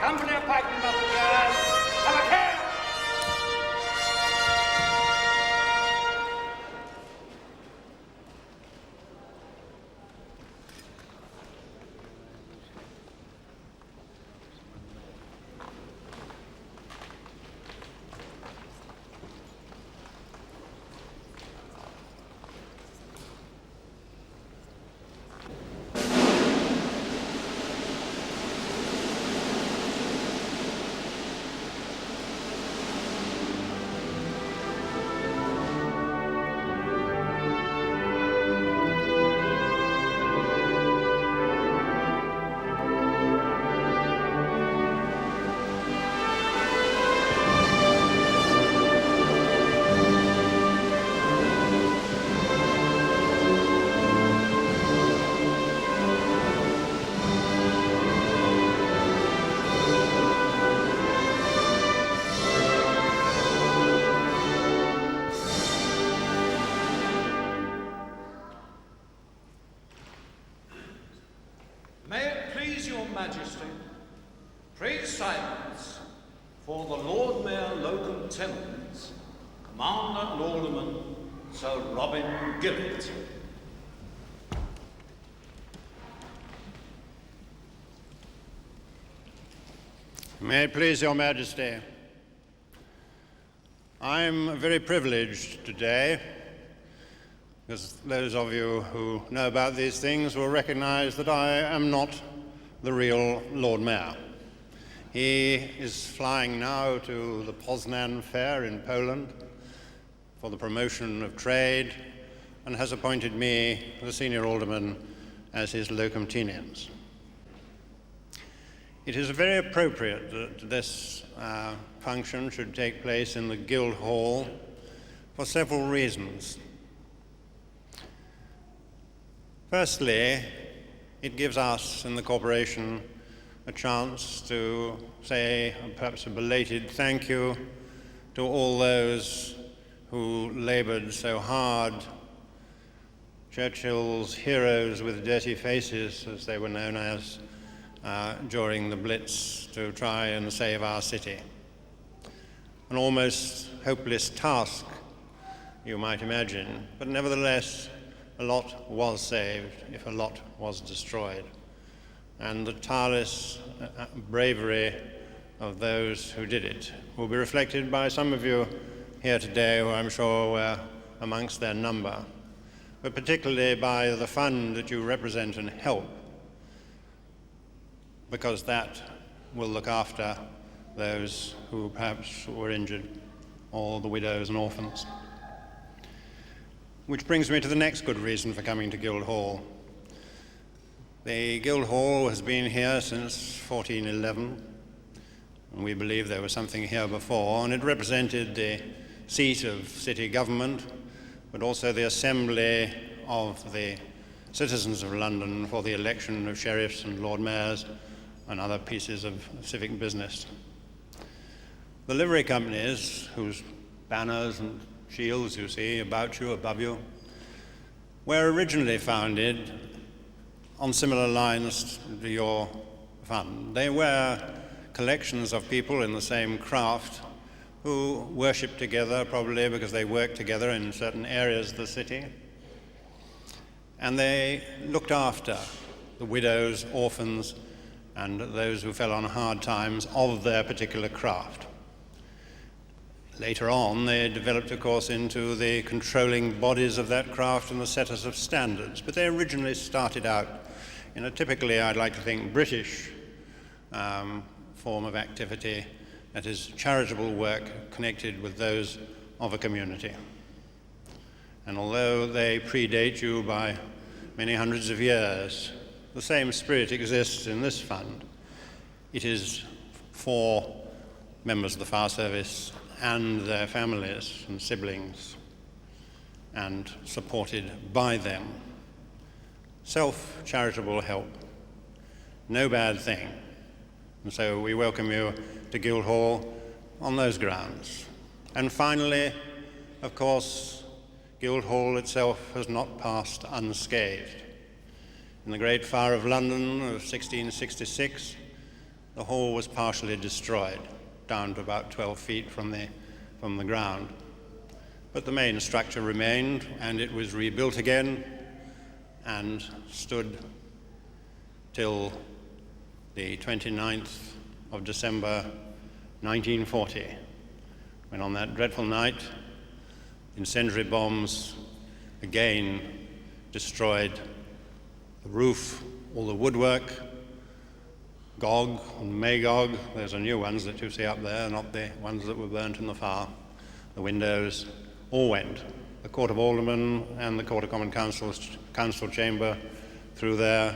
company of piping buffaloes, have a care! May it please your Majesty, pray silence for the Lord Mayor Locum Tenens, Commander and Alderman Sir Robin Gibbet. May it please your Majesty, I'm very privileged today, because those of you who know about these things will recognize that I am not the real Lord Mayor. He is flying now to the Poznan Fair in Poland for the promotion of trade and has appointed me, the senior alderman, as his locum tenens. It is very appropriate that this function should take place in the Guildhall for several reasons. Firstly, it gives us in the corporation a chance to say perhaps a belated thank you to all those who laboured so hard, Churchill's heroes with dirty faces, as they were known as, during the Blitz to try and save our city. An almost hopeless task, you might imagine, but nevertheless, a lot was saved, if a lot was destroyed. And the tireless bravery of those who did it will be reflected by some of you here today, who I'm sure were amongst their number, but particularly by the fund that you represent and help, because that will look after those who perhaps were injured, or the widows and orphans. Which brings me to the next good reason for coming to Guildhall. The Guildhall has been here since 1411, and we believe there was something here before, and it represented the seat of city government, but also the assembly of the citizens of London for the election of sheriffs and lord mayors and other pieces of civic business. The livery companies, whose banners and shields you see about you, above you, were originally founded on similar lines to your fund. They were collections of people in the same craft who worshipped together, probably because they worked together in certain areas of the city, and they looked after the widows, orphans, and those who fell on hard times of their particular craft. Later on, they developed, of course, into the controlling bodies of that craft and the setters of standards. But they originally started out in a typically, I'd like to think, British form of activity, that is charitable work connected with those of a community. And although they predate you by many hundreds of years, the same spirit exists in this fund. It is for members of the fire service and their families and siblings, and supported by them. Self-charitable help, no bad thing. And so we welcome you to Guildhall on those grounds. And finally, of course, Guildhall itself has not passed unscathed. In the Great Fire of London of 1666, the hall was partially destroyed, down to about 12 feet from the ground. But the main structure remained, and it was rebuilt again and stood till the 29th of December 1940, when on that dreadful night, incendiary bombs again destroyed the roof, all the woodwork, Gog and Magog. Those are new ones that you see up there, not the ones that were burnt in the fire. The windows all went. The Court of Aldermen and the Court of Common Council chamber through there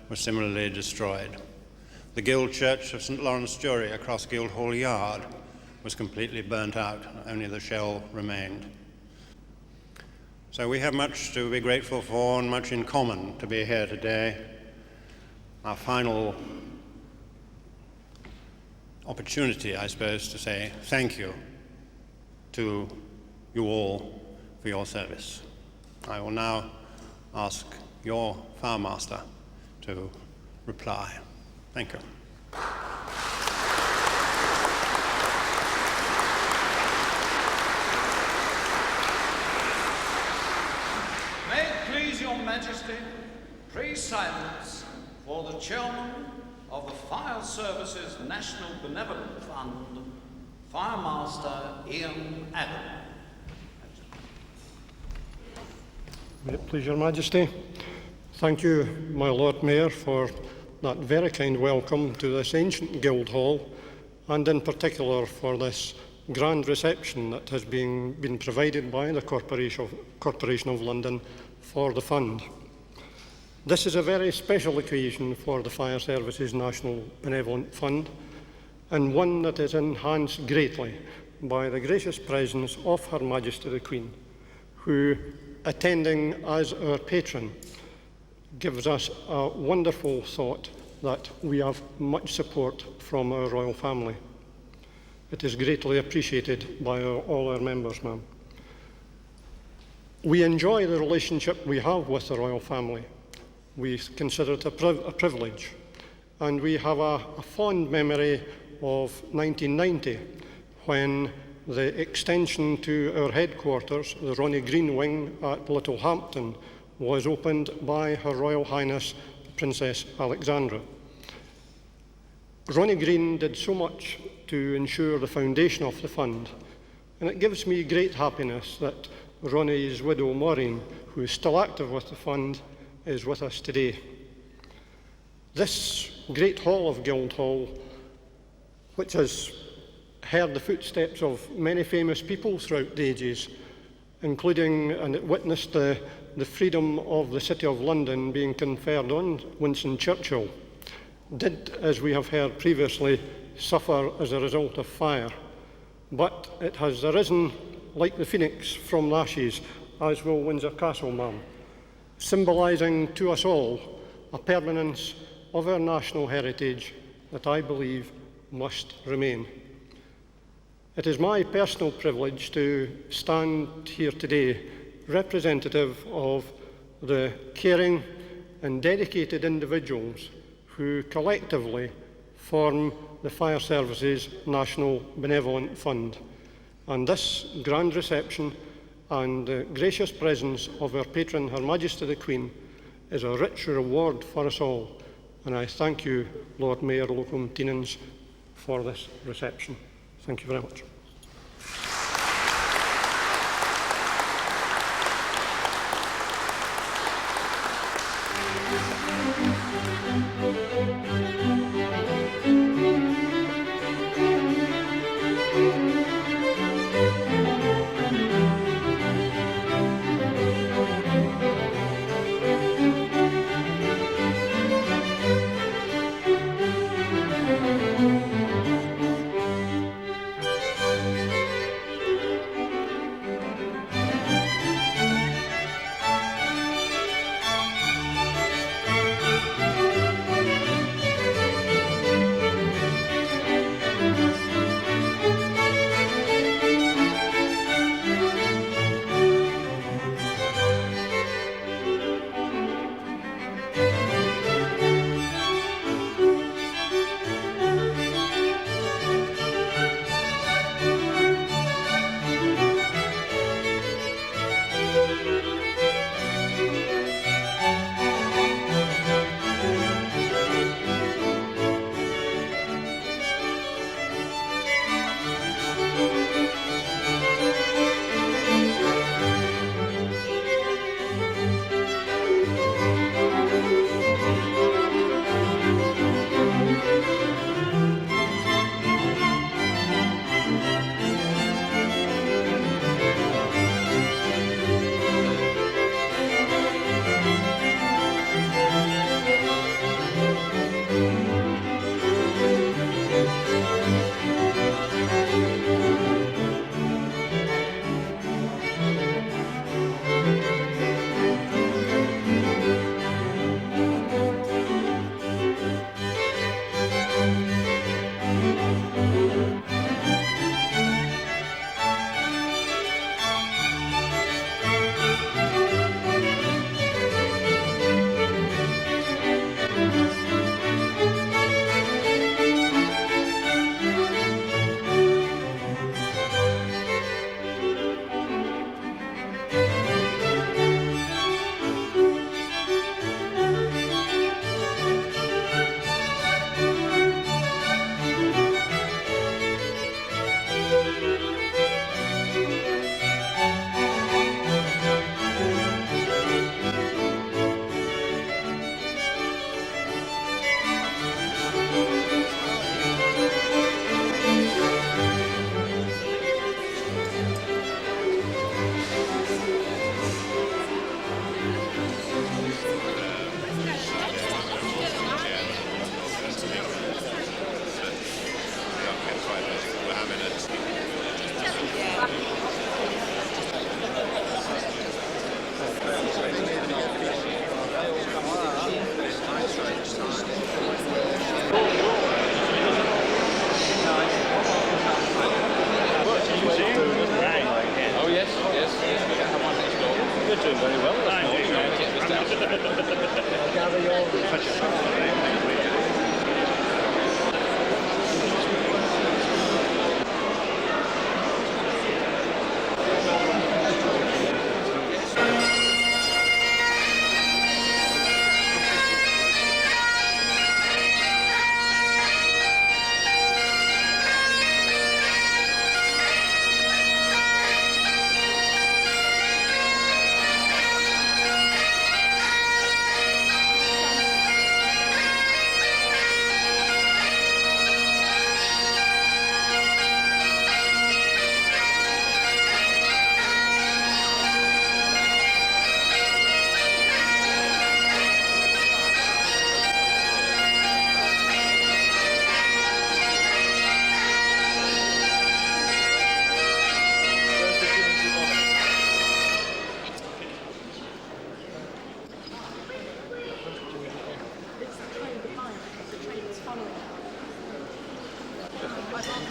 was similarly destroyed. The Guild Church of St. Lawrence Jury across Guildhall Yard was completely burnt out. Only the shell remained. So we have much to be grateful for and much in common to be here today. Our final opportunity, I suppose, to say thank you to you all for your service. I will now ask your fire master to reply. Thank you. May it please your Majesty, please silence for the Chairman of the Fire Services National Benevolent Fund, Fire Master Ian Adam. May it please your Majesty. Thank you, my Lord Mayor, for that very kind welcome to this ancient Guildhall, and in particular for this grand reception that has been provided by the Corporation of London for the fund. This is a very special occasion for the Fire Services National Benevolent Fund, and one that is enhanced greatly by the gracious presence of Her Majesty the Queen, who, attending as our patron, gives us a wonderful thought that we have much support from our royal family. It is greatly appreciated by all our members, ma'am. We enjoy the relationship we have with the royal family. We consider it a privilege, and we have a fond memory of 1990, when the extension to our headquarters, the Ronnie Green Wing at Littlehampton, was opened by Her Royal Highness Princess Alexandra. Ronnie Green did so much to ensure the foundation of the fund, and it gives me great happiness that Ronnie's widow Maureen, who is still active with the fund, is with us today. This great hall of Guildhall, which has heard the footsteps of many famous people throughout the ages, including, and it witnessed the freedom of the City of London being conferred on Winston Churchill, did, as we have heard previously, suffer as a result of fire. But it has arisen like the phoenix from the ashes, as will Windsor Castle, ma'am, symbolising to us all a permanence of our national heritage that I believe must remain. It is my personal privilege to stand here today representative of the caring and dedicated individuals who collectively form the Fire Services National Benevolent Fund. And this grand reception and the gracious presence of our patron, Her Majesty the Queen, is a rich reward for us all. And I thank you, Lord Mayor Locum Tenens, for this reception. Thank you very much.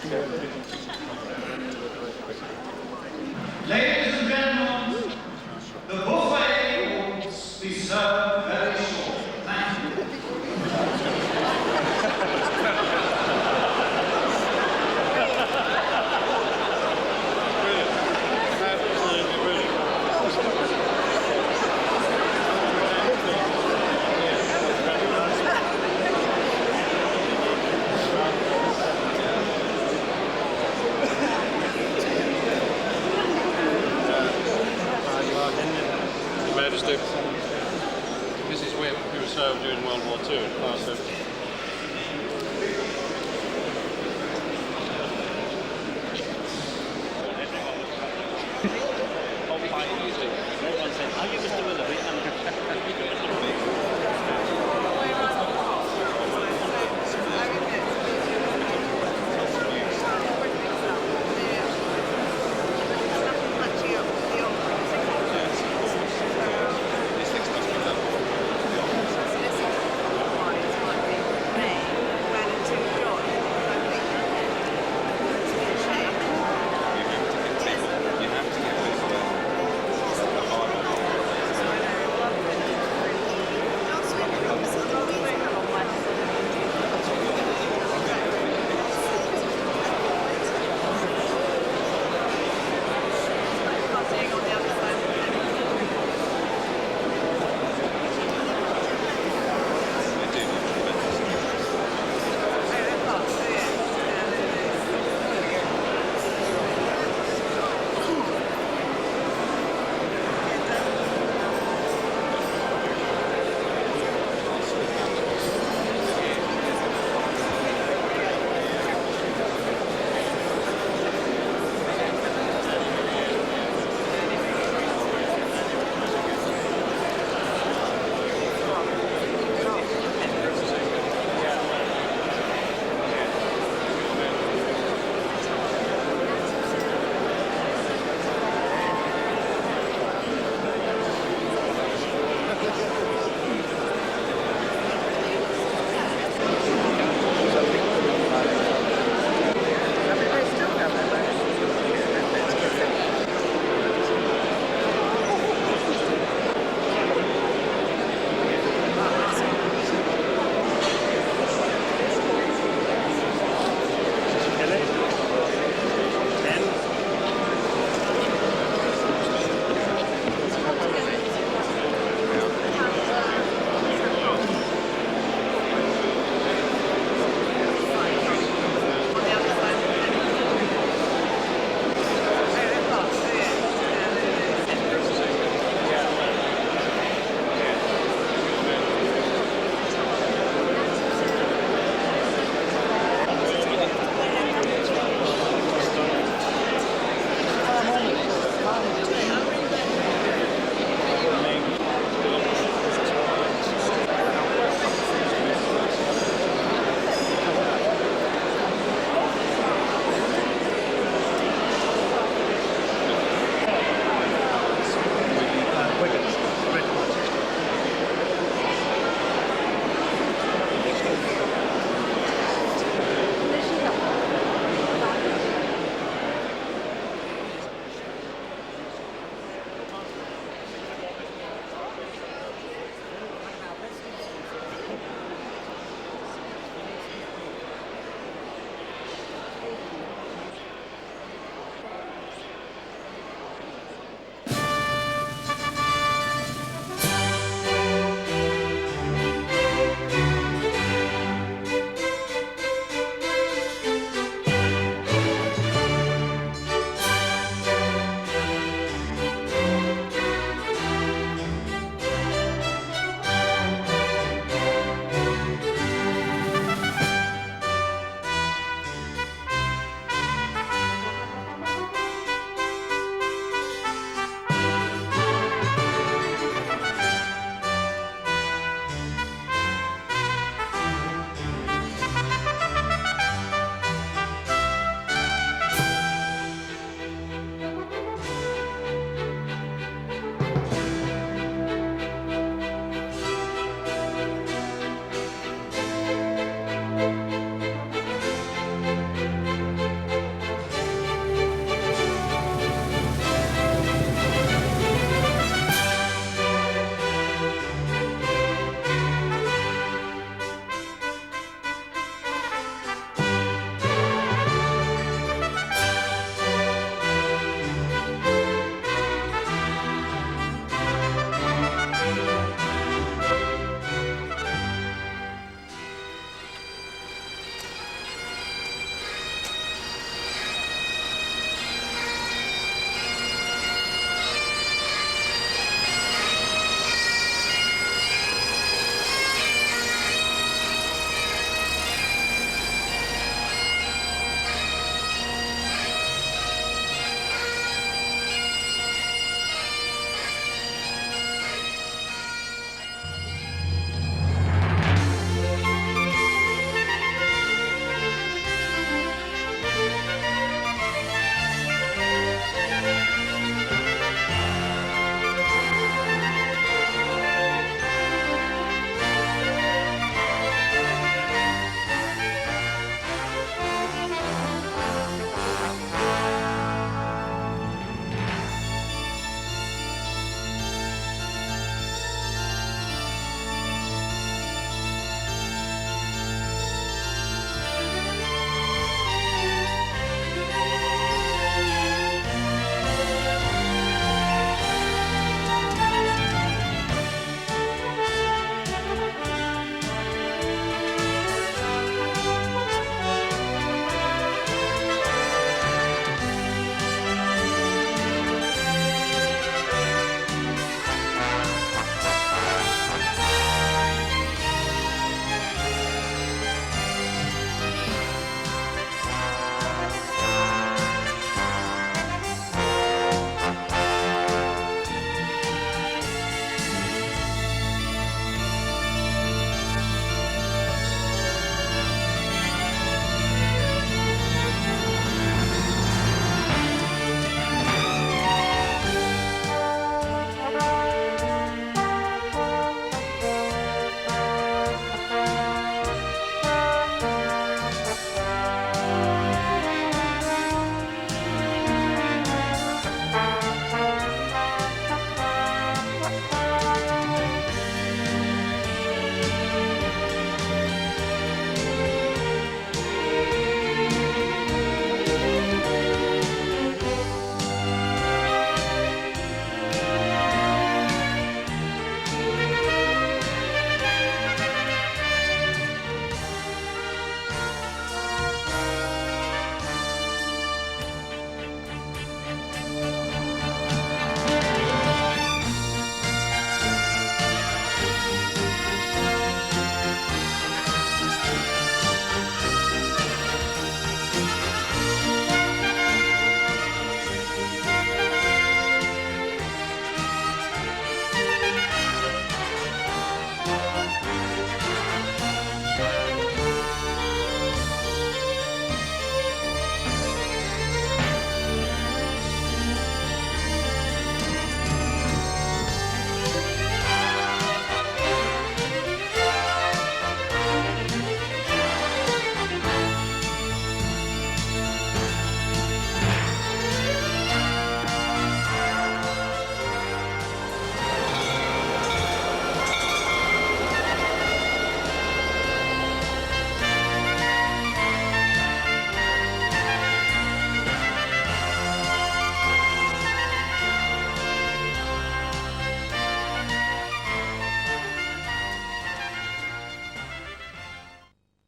Ladies and gentlemen, the buffet will be served very shortly. Thank you. Majesty.